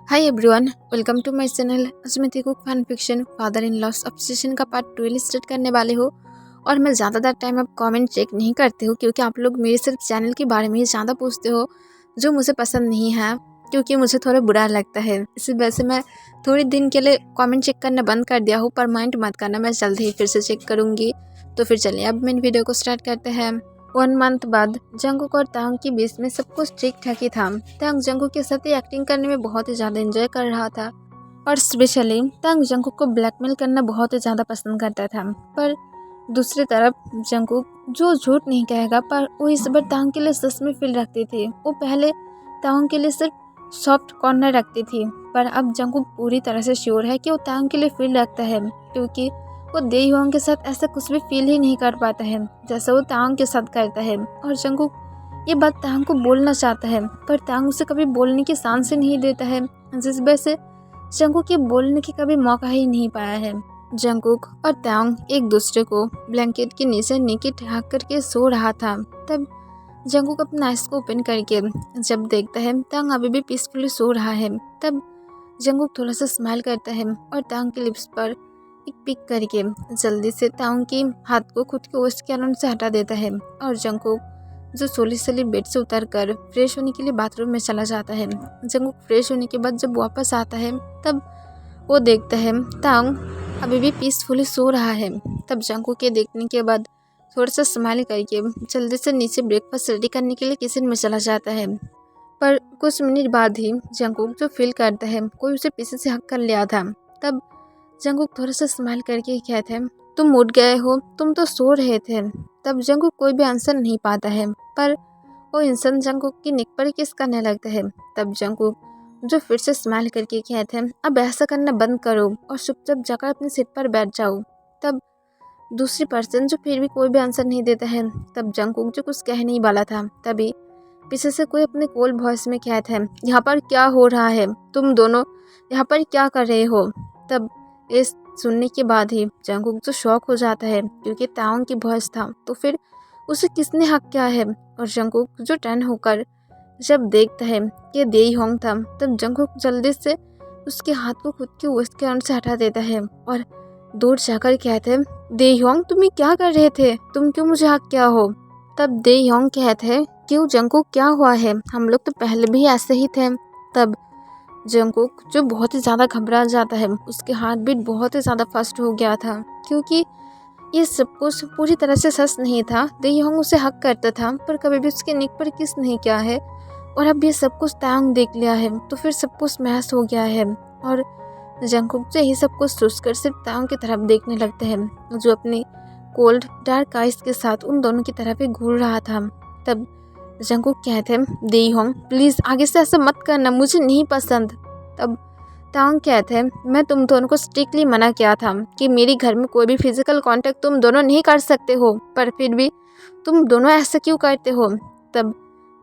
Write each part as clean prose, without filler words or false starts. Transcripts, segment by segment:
Hi everyone, welcome to my channel. आज मैं देखो fan fiction father in law's obsession का पार्ट 12 स्टार्ट करने वाले हो। और मैं ज़्यादातर टाइम अब कमेंट चेक नहीं करती हूँ क्योंकि आप लोग मेरे सिर्फ चैनल के बारे में ही ज़्यादा पूछते हो, जो मुझे पसंद नहीं है क्योंकि मुझे थोड़ा बुरा लगता है। इसी वजह से मैं थोड़े दिन के लिए कमेंट चेक करना बंद कर दिया हूँ, पर माइंड मत करना, मैं जल्द ही फिर से चेक करूँगी। तो फिर चलिए अब मेन वीडियो को स्टार्ट करते हैं। 1 मंथ बाद जंगकुक और तांग के बीच में सब कुछ ठीक ठाक ही था। तांग जंगकुक के साथ एक्टिंग करने में बहुत ही ज़्यादा एंजॉय कर रहा था और स्पेशली तांग जंगकुक को ब्लैकमेल करना बहुत ही ज़्यादा पसंद करता था। पर दूसरी तरफ जंगकुक जो झूठ नहीं कहेगा, पर वो इस बार तांग के लिए सच में फील रखती थी। वो पहले तांग के लिए सिर्फ सॉफ्ट कॉर्नर रखती थी, पर अब जंगकुक पूरी तरह से श्योर है कि वो तांग के लिए फील रखता है, क्योंकि वो देहुआंग के साथ ऐसा कुछ भी फील ही नहीं कर पाता है जैसा वो तांग के साथ करता है। और जंगकुक ये बात तांग को बोलना चाहता है, पर तांग उसे कभी बोलने की सांस ही नहीं देता है, जिस वजह से जंगकुक के बोलने की कभी मौका ही नहीं पाया है। जंगकुक और तांग एक दूसरे को ब्लैंकेट के नीचे नीचे ढक करके सो रहा था। तब जंगकुक अपना आइस को ओपन करके जब देखता है तांग अभी भी पीसफुली सो रहा है, तब जंगकुक थोड़ा सा स्माइल करता है और तांग के लिप्स पर एक पिक करके जल्दी से तांग की हाथ को खुद के ओस्ट के अराउंड से हटा देता है। और जंगकुक जो सोली सली बेड से उतर कर फ्रेश होने के लिए बाथरूम में चला जाता है। जंगकुक फ्रेश होने के बाद जब वापस आता है, तब वो देखता है तांग अभी भी पीसफुली सो रहा है। तब जंगकुक के देखने के बाद थोड़ा सा स्माइल करके जल्दी से नीचे ब्रेकफास्ट रेडी करने के लिए किचन में चला जाता है। पर कुछ मिनट बाद ही जंगकुक जो फील करता है कोई उसे पीछे से हक कर लिया था। तब जंगकुक थोड़ा सा स्माइल करके कहते हैं, तुम उठ गए हो, तुम तो सो रहे थे। तब जंगकुक कोई भी आंसर नहीं पाता है, पर वो इंसान जंगकुक की निक पर किस करने लगता है। तब जंगकुक जो फिर से स्माइल करके कहते हैं, अब ऐसा करना बंद करो और चुपचाप जाकर अपनी सीट पर बैठ जाओ। तब दूसरी पर्सन जो फिर भी कोई भी आंसर नहीं देता है। तब जंगकुक जो कुछ कह नहीं वाला था, तभी पीछे से कोई अपने कोल्ड वॉइस में कहता है, यहाँ पर क्या हो रहा है, तुम दोनों यहाँ पर क्या कर रहे हो। तब इस सुनने के बाद ही जंगकुक जो शॉक हो जाता है, क्योंकि तांग की वॉइस था तो फिर उसे किसने हक किया है। और जंगकुक जो टर्न होकर जब देखता है कि देहुआंग था, तब जंगकुक जल्दी से उसके हाथ को खुद के वेस्ट के अंदर से हटा देता है और दूर जाकर कहते हैं, देहुआंग तुम ये क्या कर रहे थे, तुम क्यों मुझे हक किया हो। तब देहुआंग कहते हैं, क्यों जंगकुक क्या हुआ है, हम लोग तो पहले भी ऐसे ही थे। तब जंगकुक जो बहुत ही ज़्यादा घबरा जाता है, उसके हार्ट बीट बहुत ही ज़्यादा फास्ट हो गया था, क्योंकि ये सब कुछ पूरी तरह से सच नहीं था। देहुआंग उसे हक करता था, पर कभी भी उसके निक पर किस नहीं किया है, और अब ये सब कुछ तांग देख लिया है, तो फिर सब कुछ महस हो गया है। और जंगकुक से यही सब कुछ सोचकर सिर्फ तांग की तरफ देखने लगता है, जो अपनी कोल्ड डार्क आइज के साथ उन दोनों की तरफ ही घूर रहा था। तब जंगकुक कहते हैं, देहुआंग प्लीज़ आगे से ऐसा मत करना, मुझे नहीं पसंद। तब तांग कहते हैं, मैं तुम दोनों को स्ट्रिक्टली मना किया था कि मेरे घर में कोई भी फिजिकल कांटेक्ट तुम दोनों नहीं कर सकते हो, पर फिर भी तुम दोनों ऐसा क्यों करते हो। तब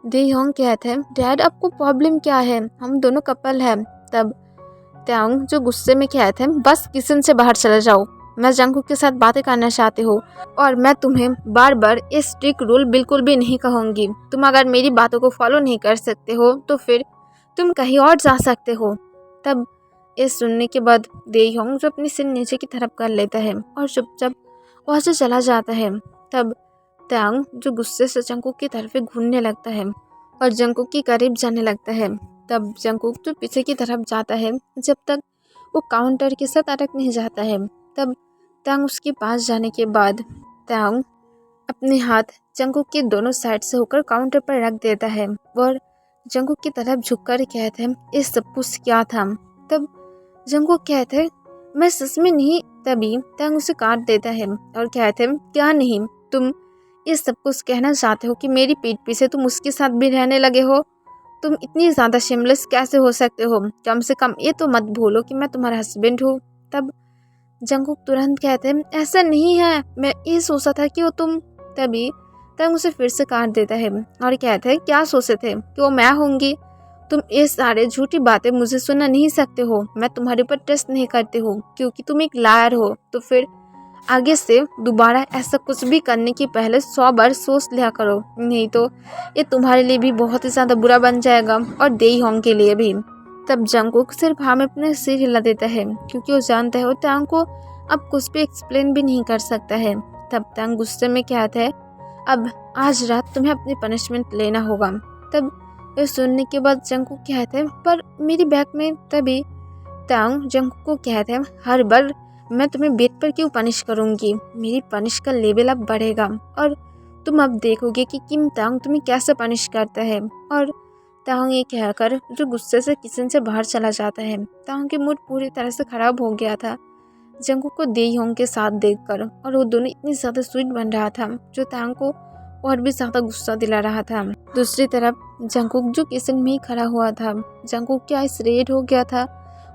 देहुआंग कहते हैं, डैड आपको प्रॉब्लम क्या है, हम दोनों कपल हैं। तब तांग जो गुस्से में कहते हैं, बस किचन से बाहर चले जाओ, मैं जंगकुक के साथ बातें करना चाहती हूँ और मैं तुम्हें बार बार इस स्ट्रिक्ट रूल बिल्कुल भी नहीं कहूँगी। तुम अगर मेरी बातों को फॉलो नहीं कर सकते हो तो फिर तुम कहीं और जा सकते हो। तब इस सुनने के बाद देहुआंग जो अपनी सिर नीचे की तरफ कर लेता है और चुपचाप वहाँ से चला जाता है। तब तांग जो गुस्से से जंगकुक की तरफ घूमने लगता है और जंगकुक के करीब जाने लगता है। तब जंगकुक जो पीछे की तरफ जाता है, जब तक वो काउंटर के साथ अटक नहीं जाता है। तब तांग उसके पास जाने के बाद तांग अपने हाथ जंगकुक के दोनों साइड से होकर काउंटर पर रख देता है और जंगकुक की तरफ झुककर कहते हैं, इस सब कुछ क्या था। तब जंगकुक कहते हैं, मैं सच में नहीं। तभी तांग उसे काट देता है और कहते हैं, क्या नहीं, तुम इस सब कुछ कहना चाहते हो कि मेरी पीठ पीछे तुम उसके साथ भी रहने लगे हो, तुम इतनी ज़्यादा शेमलेस कैसे हो सकते हो, कम से कम ये तो मत भूलो कि मैं तुम्हारा हस्बैंड हूँ। तब जंगकुक तुरंत कहते हैं, ऐसा नहीं है, मैं ये सोचा था कि वो तुम। तभी तांग उसे फिर से काट देता है और कहते हैं, क्या सोचे थे कि वो मैं होंगी, तुम ये सारे झूठी बातें मुझे सुना नहीं सकते हो, मैं तुम्हारे ऊपर ट्रस्ट नहीं करती हूँ क्योंकि तुम एक लायर हो। तो फिर आगे से दोबारा ऐसा कुछ भी करने के पहले 100 बार सोच लिया करो, नहीं तो ये तुम्हारे लिए भी बहुत ही ज़्यादा बुरा बन जाएगा और देहुआंग के लिए भी। तब जंगकुक सिर्फ हाँ में अपने सिर हिला देता है क्योंकि वो जानता है वो तांग को अब कुछ भी एक्सप्लेन भी नहीं कर सकता है। तब तांग गुस्से में कहता है, अब आज रात तुम्हें अपनी पनिशमेंट लेना होगा। तब ये सुनने के बाद जंगकुक कहता है, पर मेरी बैग में। तभी तांग जंगकुक को कहता है, हर बार मैं तुम्हें बेड पर क्यों पनिश करूंगी, मेरी पनिश का लेवल अब बढ़ेगा और तुम अब देखोगे कि किम तांग तुम्हें कैसे पनिश करता है। और तांग ये कहकर जो गुस्से से किचन से बाहर चला जाता है। तांग की मूड पूरी तरह से खराब हो गया था जंगकुक को देयोंग के साथ देखकर, और वो दोनों इतनी ज़्यादा स्वीट बन रहा था जो तांग को और भी ज़्यादा गुस्सा दिला रहा था। दूसरी तरफ जंगकुक जो किचन में ही खड़ा हुआ था, जंगकुक की आइस रेड हो गया था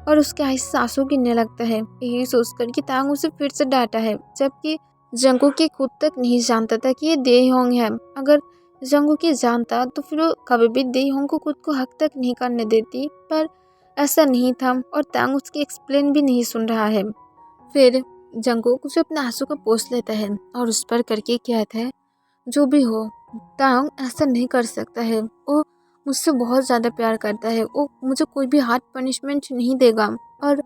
और उसके आइस से आंसू गिरने लगता है, यही सोचकर कि तांग उसे फिर से डांटा है, जबकि जंगकुक के खुद तक नहीं जानता था कि ये देयोंग है। अगर जंगकुक ये जानता तो फिर वो कभी भी देयोंग को खुद को हक तक नहीं करने देती, पर ऐसा नहीं था और तांग उसकी एक्सप्लेन भी नहीं सुन रहा है। फिर जंगकुक उसे अपने आंसू को पोंछ लेता है और उस पर करके कहता है, जो भी हो तांग ऐसा नहीं कर सकता है, वो मुझसे बहुत ज़्यादा प्यार करता है, वो मुझे कोई भी हार्ड पनिशमेंट नहीं देगा। और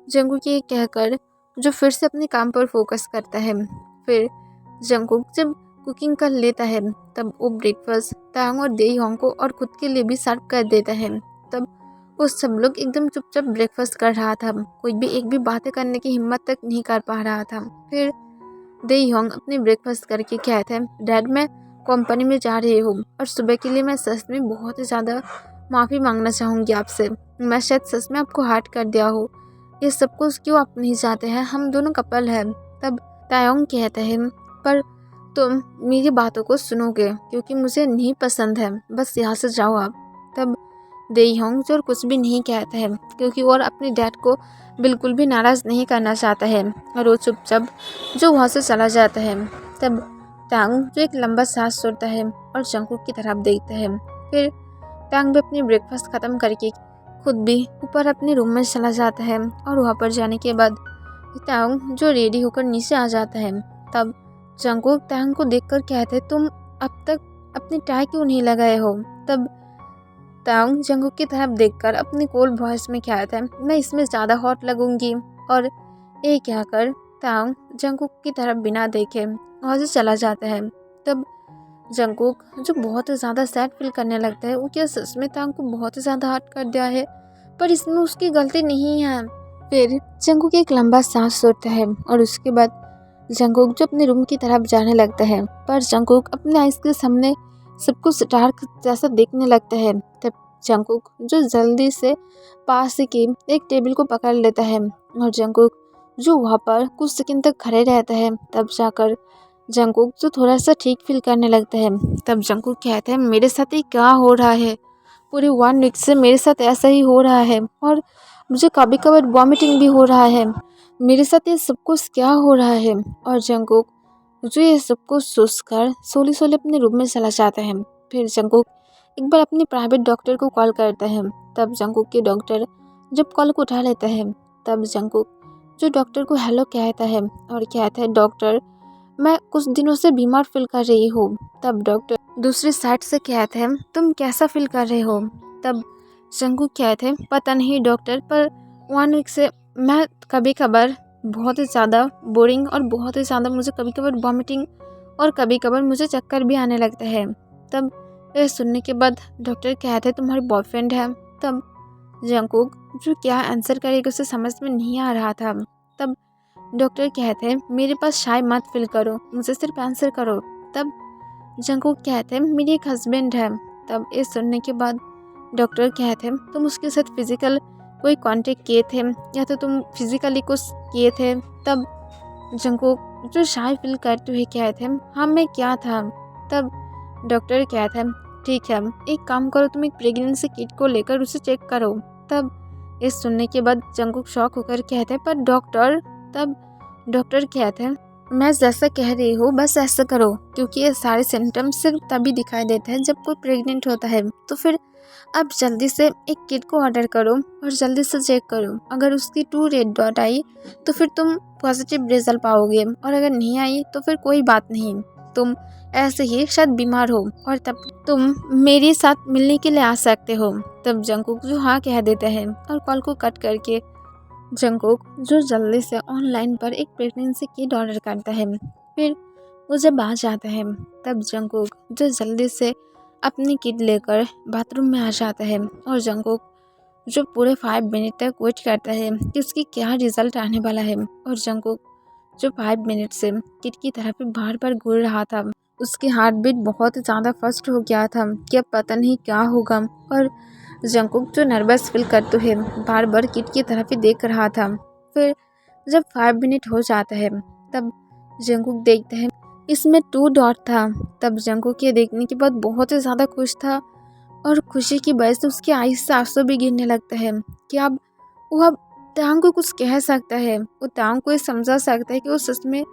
जंगकुक ये कहकर जो फिर से अपने काम पर फोकस करता है। फिर जंगकुक जब कुकिंग कर लेता है तब वो ब्रेकफास्ट तांग और देयोंग को और खुद के लिए भी सर्व कर देता है। तब वो सब लोग एकदम चुपचाप ब्रेकफास्ट कर रहा था, कोई भी एक भी बातें करने की हिम्मत तक नहीं कर पा रहा था। फिर देयोंग अपने ब्रेकफास्ट करके कहता है, डैड मैं कंपनी में जा रही हूँ और सुबह के लिए मैं सच में बहुत ही ज़्यादा माफ़ी मांगना चाहूँगी आपसे, मैं शायद सच में आपको हर्ट कर दिया हो, ये सब कुछ क्यों आप नहीं चाहते हैं, हम दोनों कपल हैं। तब तायोंग कहता है, पर तुम मेरी बातों को सुनोगे क्योंकि मुझे नहीं पसंद है, बस यहाँ से जाओ आप। तब देयोंग जो कुछ भी नहीं कहता है क्योंकि वो अपने डैड को बिल्कुल भी नाराज़ नहीं करना चाहता है और वो चुपचाप जो वहाँ से चला जाता है। तब तांग जो एक लंबा सांस छोड़ता है और जंगकुक की तरफ देखता है। फिर तांग भी अपनी ब्रेकफास्ट ख़त्म करके खुद भी ऊपर अपने रूम में चला जाता है और वहाँ पर जाने के बाद तांग जो रेडी होकर नीचे आ जाता है। तब जंगकुक तांग को देखकर कहते हैं, तुम अब तक अपनी टाई क्यों नहीं लगाए हो। तब तांग जंगकुक की तरफ देखकर अपनी कोल्ड वॉइस में कहता है, मैं इसमें ज़्यादा हॉट लगूंगी। और ये कहकर तांग जंगकुक की तरफ बिना देखे वहाँ से चला जाता है। तब जंगकुक जो बहुत ही ज़्यादा सैड फील करने लगता है, वो क्या सच में तांग को बहुत ही ज़्यादा हर्ट कर दिया है, पर इसमें उसकी गलती नहीं है। फिर जंगकुक एक लंबा सांस छोड़ता है और उसके बाद जंगकुक जो अपने रूम की तरफ जाने लगता है, पर जंगकुक अपने आइस के सामने सब कुछ डार्क जैसा देखने लगता है। तब जंगकुक जो जल्दी से पास के एक टेबल को पकड़ लेता है और जंगकुक जो वहाँ पर कुछ सेकंड तक खड़े रहता है। तब जाकर जंगकुक जो थोड़ा सा ठीक फील करने लगता है। तब जंगकुक कहता है, मेरे साथ ये क्या हो रहा है, पूरे 1 वीक से मेरे साथ ऐसा ही हो रहा है और मुझे कभी कभार वॉमिटिंग भी हो रहा है, मेरे साथ ये सब कुछ क्या हो रहा है। और जंगकुक जो ये सब कुछ सोचकर सोली सोली अपने रूम में चला जाता है। फिर जंगकुक एक बार अपने प्राइवेट डॉक्टर को कॉल करता है। तब जंगकुक के डॉक्टर जब कॉल को उठा लेता है तब जंगकुक जो डॉक्टर को हेलो कहता है और कहता है, डॉक्टर मैं कुछ दिनों से बीमार फील कर रही हूँ। तब डॉक्टर दूसरी साइड से कहते हैं, तुम कैसा फील कर रहे हो। तब जंगकुक कहते हैं, पता नहीं डॉक्टर, पर 1 वीक से मैं कभी कभार बहुत ही ज़्यादा बोरिंग और बहुत ही ज़्यादा मुझे कभी कभार वॉमिटिंग और कभी कभार मुझे चक्कर भी आने लगता है। तब यह सुनने के बाद डॉक्टर कहते हैं, तुम्हारे बॉयफ्रेंड है। तब जंगकुक जो क्या आंसर करेगा उसे समझ में नहीं आ रहा था। तब डॉक्टर कहते हैं, मेरे पास शाय मत फील करो, मुझे सिर्फ आंसर करो। तब जंगकुक कहते हैं, मेरी एक हस्बैंड है। तब ये सुनने के बाद डॉक्टर कहते हैं, तुम उसके साथ फिजिकल कोई कांटेक्ट किए थे या तो तुम फिजिकली कुछ किए थे। तब जंगकुक जो शाय फील करते हुए कहते हैं, हाँ मैं क्या था। तब डॉक्टर कहते हैं, ठीक है एक काम करो, तुम एक प्रेगनेंसी किट को लेकर उसे चेक करो। तब इस सुनने के बाद जंगकुक शॉक होकर कहते हैं, पर डॉक्टर। तब डॉक्टर कहते हैं, मैं जैसा कह रही हूँ बस ऐसा करो, क्योंकि ये सारे सिम्टम्स सिर्फ तभी दिखाई देते हैं जब कोई प्रेग्नेंट होता है। तो फिर अब जल्दी से एक किट को ऑर्डर करो और जल्दी से चेक करो, अगर उसकी 2 रेड डॉट आई तो फिर तुम पॉजिटिव रिजल्ट पाओगे और अगर नहीं आई तो फिर कोई बात नहीं, तुम ऐसे ही शायद बीमार हो और तब तुम मेरे साथ मिलने के लिए आ सकते हो। तब जंगकुक जो हाँ कह देता है और कॉल को कट करके जंगकुक जो जल्दी से ऑनलाइन पर एक प्रेगनेंसी किट ऑर्डर करता है। फिर वो जब आ जाता है तब जंगकुक जो जल्दी से अपनी किट लेकर बाथरूम में आ जाता है और जंगकुक जो पूरे 5 मिनट तक वेट करता है कि उसकी क्या रिजल्ट आने वाला है। और जंगकुक जो 5 मिनट से किट की तरफ बार बार घूर रहा था, उसकी हार्ट बीट बहुत ज़्यादा फास्ट हो गया था कि अब पता नहीं क्या होगा। और जंगकुक जो नर्वस फील करते हुए बार बार किट की तरफ ही देख रहा था। फिर जब 5 मिनट हो जाता है तब जंगकुक देखता है इसमें 2 डॉट था। तब जंगकुक ये देखने के बाद बहुत ही ज़्यादा खुश था और खुशी की वजह से उसकी आँख से आंसू भी गिरने लगता है कि अब वो अब तांग को कुछ कह सकता है, वो तांग को ये समझा सकता है कि वो सच में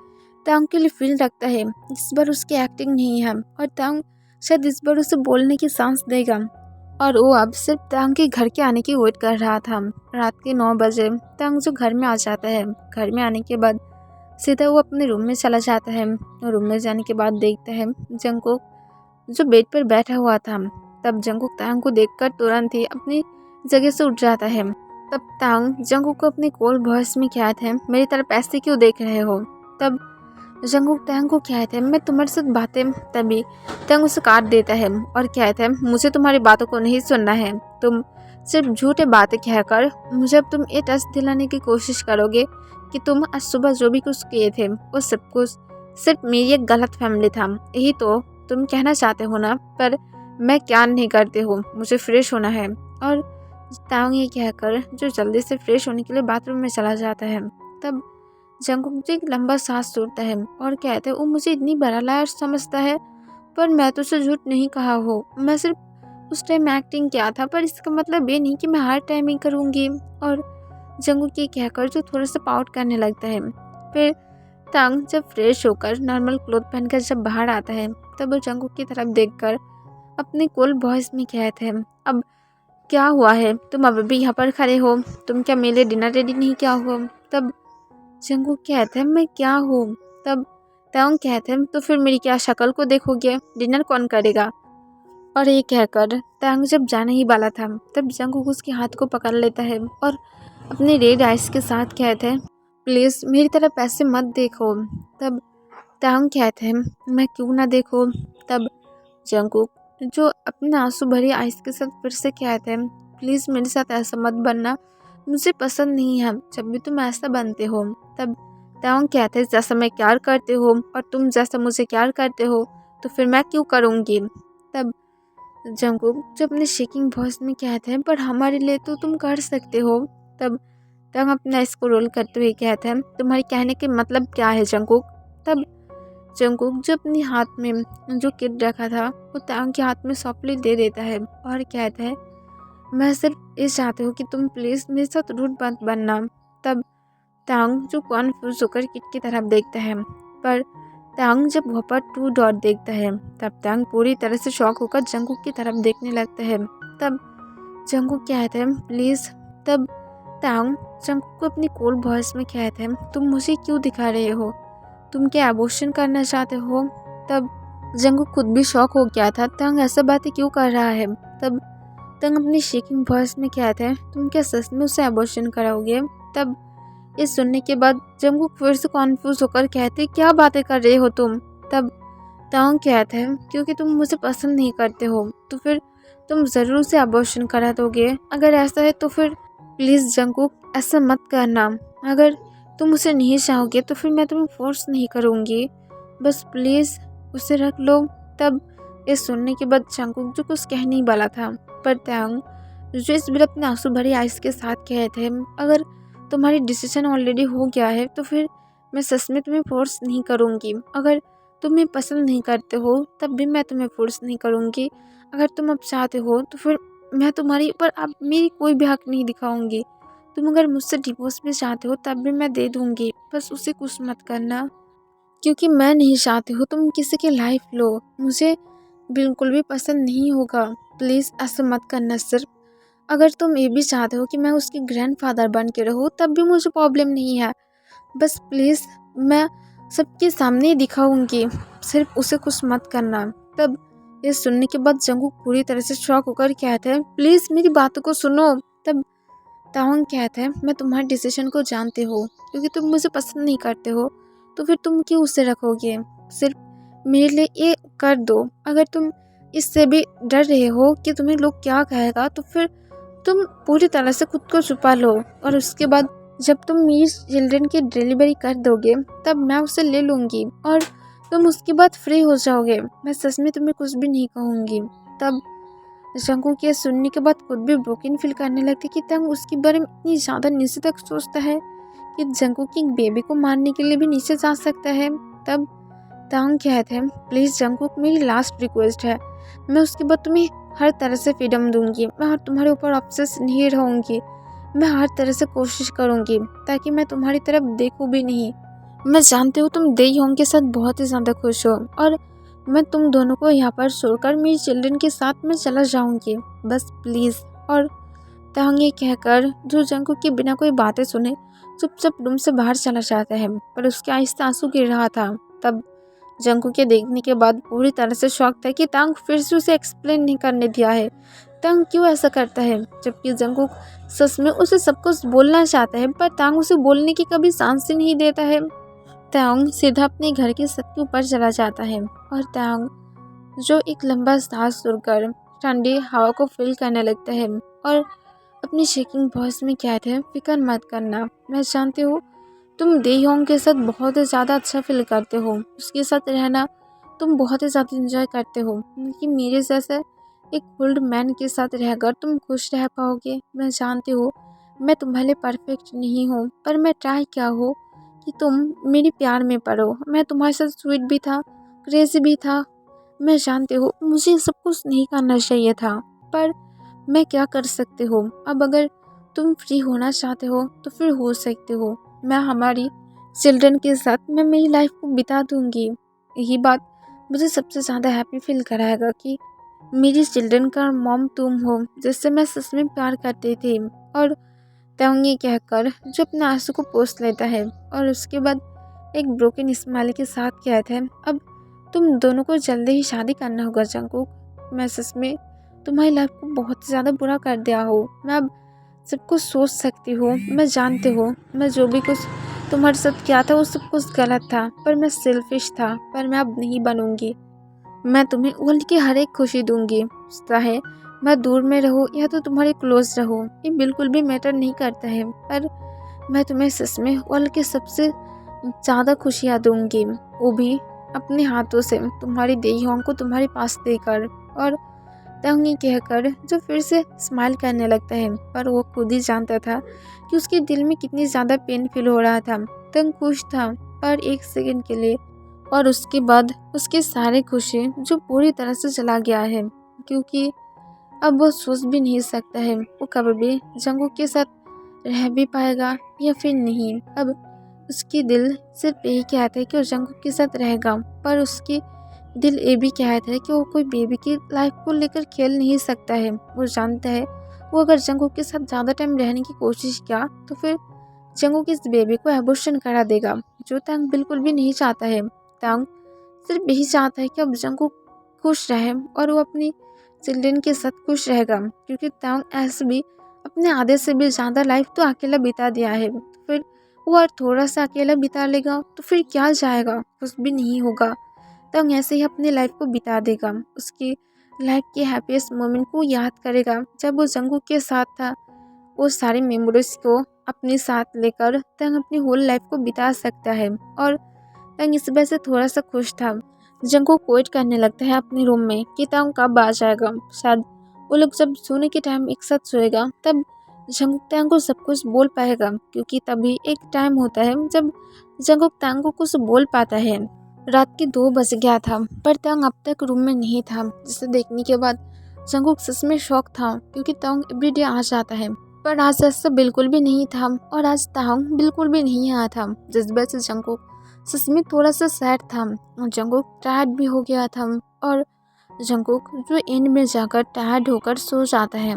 तांग के लिए फील रखता है। इस बार उसकी एक्टिंग नहीं है और तांग शायद इस बार उसे बोलने की सांस देगा। और वो अब सिर्फ तांग के घर के आने की वेट कर रहा था। रात के 9 बजे तांग जो घर में आ जाता है। घर में आने के बाद सीधा वो अपने रूम में चला जाता है और रूम में जाने के बाद देखता है जंगकुक जो बेड पर बैठा हुआ था। तब जंगकुक तांग को देखकर तुरंत ही अपनी जगह से उठ जाता है। तब तांग जंगकुक को अपनी कोल्ड वॉइस में कहते हैं, मेरी तरफ ऐसे क्यों देख रहे हो। तब जंगकुक तांग को कहते हैं, मैं तुम्हारे साथ बातें। तभी तांग उसे काट देता है और कहते हैं, मुझे तुम्हारी बातों को नहीं सुनना है। तुम सिर्फ झूठे बातें कहकर मुझे अब तुम ये टच दिलाने की कोशिश करोगे कि तुम आज सुबह जो भी कुछ किए थे वो सब कुछ सिर्फ मेरी एक गलत फैमिली था, यही तो तुम कहना चाहते हो ना। पर मैं क्या नहीं करती हूँ, मुझे फ्रेश होना है। और तांग ये कहकर जो जल्दी से फ्रेश होने के लिए बाथरूम में चला जाता है। तब जंगकुक जी एक लंबा सांस छोड़ता है और कहते हैं, वो मुझे इतनी बड़ा लायर समझता है पर मैं तो उसे झूठ नहीं कहा हो, मैं सिर्फ उस टाइम एक्टिंग किया था, पर इसका मतलब ये नहीं कि मैं हर टाइम ही करूँगी। और जंगकुक ये कहकर जो थोड़ा सा पाउट करने लगता है। फिर तांग जब फ्रेश होकर नॉर्मल क्लोथ पहनकर जब बाहर आता है तब वो जंगकुक की तरफ देखकर अपने कोल्ड वॉइस में कहते हैं, अब क्या हुआ है, तुम अभी भी यहाँ पर खड़े हो, तुम क्या मेरे लिए डिनर रेडी नहीं किया हो। तब जंगकुक कहते हैं, मैं क्या हूँ। तब तांग कहते हैं, तो फिर मेरी क्या शक्ल को देखोगे, डिनर कौन करेगा। और ये कहकर तांग जब जाने ही वाला था तब जंगकुक उसके हाथ को पकड़ लेता है और अपने रेड आइस के साथ कहते हैं, प्लीज़ मेरी तरफ ऐसे मत देखो। तब तांग कहते हैं, मैं क्यों ना देखो। तब जंगकुक जो अपने आंसू भरी आइस के साथ फिर से कहते हैं, प्लीज़ मेरे साथ ऐसा मत बनना, मुझे पसंद नहीं है जब भी तुम ऐसा बनते हो। तब तांग कहते हैं, जैसा मैं प्यार करते हो और तुम जैसा मुझे प्यार करते हो तो फिर मैं क्यों करूँगी। तब जंगकुक जो अपने शेकिंग वॉइस में कहते हैं, पर हमारे लिए तो तुम कर सकते हो। तब तांग अपना इसको रोल करते हुए कहते हैं, तुम्हारे कहने के मतलब क्या है जंगकुक। तब जंगकुक जो अपने हाथ में जो किट रखा था वो तांग के हाथ में सॉफ्टली दे देता है और कहता है, मैं सिर्फ ये चाहती हूँ कि तुम प्लीज़ मेरे साथ रूड मत बनना। तब तांग जो कॉन्फ्यूज होकर किट की तरफ देखता है, पर तांग जब वहाँ पर 2 डॉट देखता है तब तांग पूरी तरह से शॉक होकर जंगकुक की तरफ देखने लगता है। तब जंगकुक कहते हैं, प्लीज़। तब तांग जंगकुक को अपनी कोल्ड वॉइस में कहते हैं, तुम मुझे क्यों दिखा रहे हो, तुम क्या एबॉर्शन करना चाहते हो। तब जंगकुक खुद भी शॉक हो गया था, तांग ऐसा बातें क्यों कर रहा है। तब तांग अपनी शेकिंग वॉइस में कहते हैं, तुम क्या सच में उसे एबॉर्शन कराओगे। तब ये सुनने के बाद जंगकुक फिर से कॉन्फ्यूज होकर कहते, क्या बातें कर रहे हो तुम। तब तांग कहते हैं, क्योंकि तुम मुझे पसंद नहीं करते हो तो फिर तुम ज़रूर उसे एबॉर्शन करा दोगे। अगर ऐसा है तो फिर प्लीज़ जंगकुक ऐसा मत करना, अगर तुम उसे नहीं चाहोगे तो फिर मैं तुम्हें फोर्स नहीं करूँगी, बस प्लीज़ उसे रख लो। तब ये सुनने के बाद जंगकुक जो कुछ कहने ही वाला था, पर तांग जो इस बार अपने आंसू भरी आइस के साथ कहे थे, अगर तुम्हारी डिसीजन ऑलरेडी हो गया है तो फिर मैं सच में तुम्हें फोर्स नहीं करूँगी। अगर तुम्हें पसंद नहीं करते हो तब भी मैं तुम्हें फोर्स नहीं करूँगी। अगर तुम अब चाहते हो तो फिर मैं तुम्हारी ऊपर अब मेरी कोई भी हक नहीं दिखाऊंगी। तुम अगर मुझसे डिवोर्स भी चाहते हो तब भी मैं दे दूँगी, बस उसे कुछ मत करना, क्योंकि मैं नहीं चाहती हूँ तुम किसी की लाइफ लो, मुझे बिल्कुल भी पसंद नहीं होगा। प्लीज़ ऐसा मत करना। सिर्फ अगर तुम ये भी चाहते हो कि मैं उसके ग्रैंडफादर बन के रहूँ तब भी मुझे प्रॉब्लम नहीं है, बस प्लीज़ मैं सबके सामने दिखाऊंगी सिर्फ उसे कुछ मत करना। तब ये सुनने के बाद जंगकुक पूरी तरह से शॉक होकर कहता है, प्लीज़ मेरी बातों को सुनो। तब ताहंग कहता है, मैं तुम्हारे डिसीजन को जानते हो, क्योंकि तुम मुझे पसंद नहीं करते हो तो फिर तुम क्यों उसे रखोगे। सिर्फ मेरे लिए ये कर दो। अगर तुम इससे भी डर रहे हो कि तुम्हें लोग क्या कहेगा तो फिर तुम पूरी तरह से खुद को छुपा लो, और उसके बाद जब तुम मेरी चिल्ड्रन की डिलीवरी कर दोगे तब मैं उसे ले लूँगी और तुम उसके बाद फ्री हो जाओगे। मैं सच में तुम्हें कुछ भी नहीं कहूँगी। तब जंगकुक ये सुनने के बाद खुद भी ब्रोकन फील करने लगती कि तंग उसके बारे में इतनी ज़्यादा नीचे तक सोचता है कि जंगकुक एक बेबी को मारने के लिए भी नीचे जा सकता है। तब तांग कहते हैं, प्लीज़ जंगकुक मेरी लास्ट रिक्वेस्ट है, मैं उसके बाद तुम्हें हर तरह से फ्रीडम दूंगी। मैं तुम्हारे ऊपर ऑब्सेस नहीं रहूँगी। मैं हर तरह से कोशिश करूँगी ताकि मैं तुम्हारी तरफ देखूँ भी नहीं। मैं जानती हूँ तुम देयोंग के साथ बहुत ही ज़्यादा खुश हो और मैं तुम दोनों को यहाँ पर छोड़कर मेरी चिल्ड्रन के साथ मैं चला जाऊँगी, बस प्लीज़। और तांग ये कहकर जो जंगकुक के बिना कोई बातें सुने चुपचाप रूम से बाहर चला जाता है, पर उसके आँख से आंसू गिर रहा था। तब जंगकुक के देखने के बाद पूरी तरह से शॉक था कि तांग फिर से उसे एक्सप्लेन नहीं करने दिया है। तांग क्यों ऐसा करता है, जबकि जंगकुक सच में उसे सब कुछ बोलना चाहता है, पर तांग उसे बोलने की कभी चांस ही नहीं देता है। तांग सीधा अपने घर की छत के ऊपर चला जाता है और तांग जो एक लंबा सांस छोड़कर ठंडी हवा को फील करने लगता है और अपनी शेकिंग वॉइस में कहते हैं, फिक्र मत करना, मैं जानती हूँ तुम देयोंग के साथ बहुत ही ज़्यादा अच्छा फील करते हो। उसके साथ रहना तुम बहुत ही ज़्यादा इंजॉय करते हो, कि मेरे जैसे एक ओल्ड मैन के साथ रहकर तुम खुश रह पाओगे। मैं जानती हूँ मैं तुम्हारे लिए परफेक्ट नहीं हूँ, पर मैं ट्राई किया हो कि तुम मेरे प्यार में पड़ो। मैं तुम्हारे साथ स्वीट भी था, क्रेजी भी था। मैं जानती हूँ मुझे सब कुछ नहीं करना चाहिए था, पर मैं क्या कर सकती हूँ। अब अगर तुम फ्री होना चाहते हो तो फिर हो सकते हो। मैं हमारी चिल्ड्रन के साथ मैं मेरी लाइफ को बिता दूंगी। यही बात मुझे सबसे ज़्यादा हैप्पी फील कराएगा कि मेरी चिल्ड्रन का मॉम तुम हो, जिससे मैं सच में प्यार करती थी। और तांग ये कहकर जो अपने आंसू को पोंछ लेता है और उसके बाद एक ब्रोकन स्माइल के साथ कहता है, अब तुम दोनों को जल्दी ही शादी करना होगा जंगकुक। मैं सच में तुम्हारी लाइफ को बहुत ज़्यादा बुरा कर दिया हो। मैं अब सब कुछ सोच सकती हूँ। मैं जानती हूँ मैं जो भी कुछ तुम्हारे साथ किया था वो सब कुछ गलत था, पर मैं सेल्फिश था, पर मैं अब नहीं बनूंगी। मैं तुम्हें वर्ल्ड की हर एक खुशी दूंगी, चाहे मैं दूर में रहूँ या तो तुम्हारे क्लोज रहूँ, ये बिल्कुल भी मैटर नहीं करता है। पर मैं तुम्हें सच में वर्ल्ड की सबसे ज़्यादा खुशियाँ दूंगी, वो भी अपने हाथों से, तुम्हारी देहोंग को तुम्हारे पास देकर। और तांग ये कहकर जो फिर से स्माइल करने लगता है, पर वो खुद ही जानता था कि उसके दिल में कितनी ज़्यादा पेन फील हो रहा था। तांग खुश था पर एक सेकंड के लिए, और उसके बाद उसके सारे खुशी जो पूरी तरह से चला गया है, क्योंकि अब वो सोच भी नहीं सकता है वो कभी भी जंगकुक के साथ रह भी पाएगा या फिर नहीं। अब उसकी दिल सिर्फ यही कहता है कि वो जंगकुक के साथ रहेगा, पर उसकी दिल ये भी कहता है कि वो कोई बेबी की लाइफ को लेकर खेल नहीं सकता है। वो जानता है वो अगर जंगकुक के साथ ज़्यादा टाइम रहने की कोशिश किया तो फिर जंगकुक इस बेबी को एबॉर्शन करा देगा, जो तांग बिल्कुल भी नहीं चाहता है। तांग सिर्फ यही चाहता है कि अब जंगकुक खुश रहे और वो अपनी चिल्ड्रन के साथ खुश रहेगा, क्योंकि तांग ऐसे भी अपने आधे से भी ज़्यादा लाइफ तो अकेला बिता दिया है। तो फिर वो और थोड़ा सा अकेला बिता लेगा तो फिर क्या जाएगा, कुछ भी नहीं होगा। तांग ऐसे ही अपनी लाइफ को बिता देगा, उसकी लाइफ के हैप्पीएस्ट मोमेंट को याद करेगा जब वो जंगकुक के साथ था। वो सारे मेमोरीज को अपने साथ लेकर तांग अपनी होल लाइफ को बिता सकता है। और तांग इस वजह से थोड़ा सा खुश था। जंगकुक वेट करने लगता है अपने रूम में कि तांग कब आ जाएगा। शायद वो लोग जब सोने के टाइम एक साथ सोएगा तब जंगकुक तांग को सब कुछ बोल पाएगा, क्योंकि तभी एक टाइम होता है जब जंगकुक तांग को कुछ बोल पाता है। रात के 2 बज गया था पर तांग अब तक रूम में नहीं था, जिसे देखने के बाद जंगकुक सच में शॉक था, क्योंकि तांग एवरीडे आ जाता है, पर आज ऐसा बिल्कुल भी नहीं था। और आज तांग बिल्कुल भी नहीं आया था, जिस वजह से जंगकुक सच में थोड़ा सा सैड था। जंगकुक टायर्ड भी हो गया था और जंगकुक जो एंड में जाकर टायर्ड होकर सो जाता है।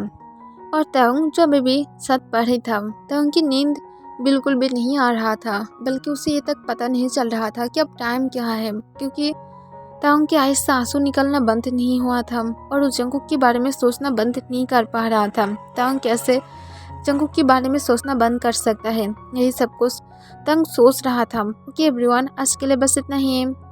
और तांग जो अभी भी छत पर ही था, तांग की नींद बिल्कुल भी नहीं आ रहा था, बल्कि उसे ये तक पता नहीं चल रहा था कि अब टाइम क्या है, क्योंकि तांग की आंख से आंसू निकलना बंद नहीं हुआ था और वो जंगकुक के बारे में सोचना बंद नहीं कर पा रहा था। तांग कैसे जंगकुक के बारे में सोचना बंद कर सकता है, यही सब कुछ तंग सोच रहा था। ओके एवरीवन, आज के लिए बस इतना ही है।